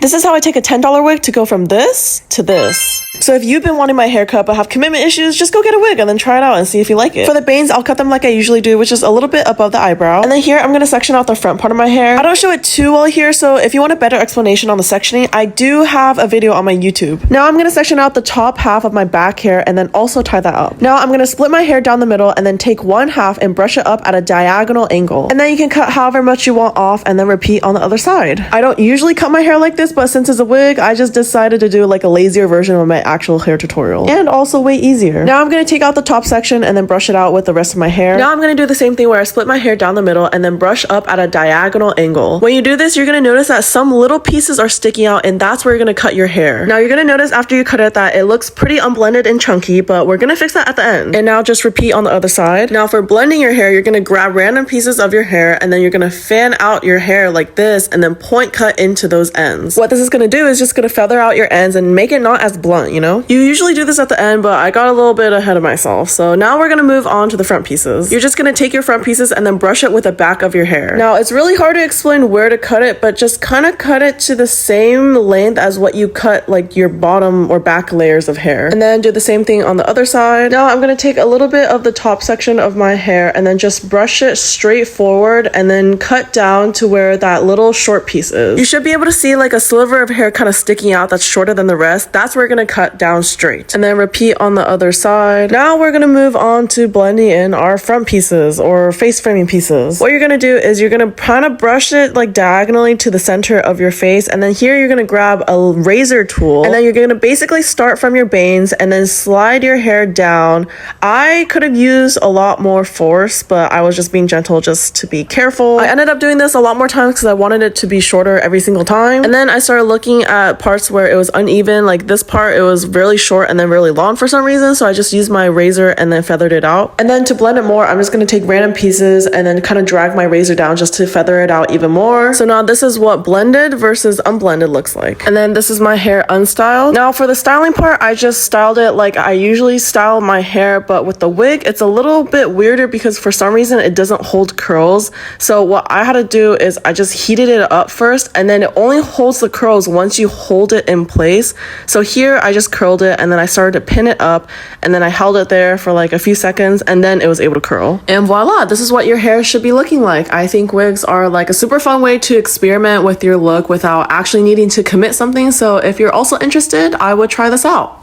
This is how I take a $10 wig to go from this to this. So if you've been wanting my haircut but have commitment issues, just go get a wig and then try it out and see if you like it. For the bangs, I'll cut them like I usually do, which is a little bit above the eyebrow. And then here, I'm gonna section out the front part of my hair. I don't show it too well here, so if you want a better explanation on the sectioning, I do have a video on my YouTube. Now I'm gonna section out the top half of my back hair and then also tie that up. Now I'm gonna split my hair down the middle and then take one half and brush it up at a diagonal angle. And then you can cut however much you want off and then repeat on the other side. I don't usually cut my hair like this, but since it's a wig, I just decided to do like a lazier version of my actual hair tutorial. And also way easier. Now I'm going to take out the top section and then brush it out with the rest of my hair. Now I'm going to do the same thing where I split my hair down the middle and then brush up at a diagonal angle. When you do this, you're going to notice that some little pieces are sticking out, and that's where you're going to cut your hair. Now you're going to notice after you cut it that it looks pretty unblended and chunky, but we're going to fix that at the end. And now just repeat on the other side. Now for blending your hair, you're going to grab random pieces of your hair and then you're going to fan out your hair like this and then point cut into those ends. What this is going to do is just going to feather out your ends and make it not as blunt, you know? You usually do this at the end, but I got a little bit ahead of myself. So now we're going to move on to the front pieces. You're just going to take your front pieces and then brush it with the back of your hair. Now it's really hard to explain where to cut it, but just kind of cut it to the same length as what you cut like your bottom or back layers of hair. And then do the same thing on the other side. Now I'm going to take a little bit of the top section of my hair and then just brush it straight forward and then cut down to where that little short piece is. You should be able to see like a sliver of hair kind of sticking out that's shorter than the rest. That's where we're going to cut down straight. And then repeat on the other side. Now we're going to move on to blending in our front pieces or face framing pieces. What you're going to do is you're going to kind of brush it like diagonally to the center of your face, and then here you're going to grab a razor tool and then you're going to basically start from your bangs and then slide your hair down. I could have used a lot more force, but I was just being gentle just to be careful. I ended up doing this a lot more times because I wanted it to be shorter every single time. And then I started looking at parts where it was uneven, like this part it was really short and then really long for some reason, so I just used my razor and then feathered it out. And then to blend it more, I'm just going to take random pieces and then kind of drag my razor down just to feather it out even more. So now this is what blended versus unblended looks like. And then this is my hair unstyled. Now for the styling part, I just styled it like I usually style my hair, but with the wig it's a little bit weirder because for some reason it doesn't hold curls. So what I had to do is I just heated it up first, and then it only holds the curls once you hold it in place. So here I just curled it and then I started to pin it up, and then I held it there for like a few seconds and then it was able to curl. And voila, this is what your hair should be looking like. I think wigs are like a super fun way to experiment with your look without actually needing to commit something. So if you're also interested, I would try this out.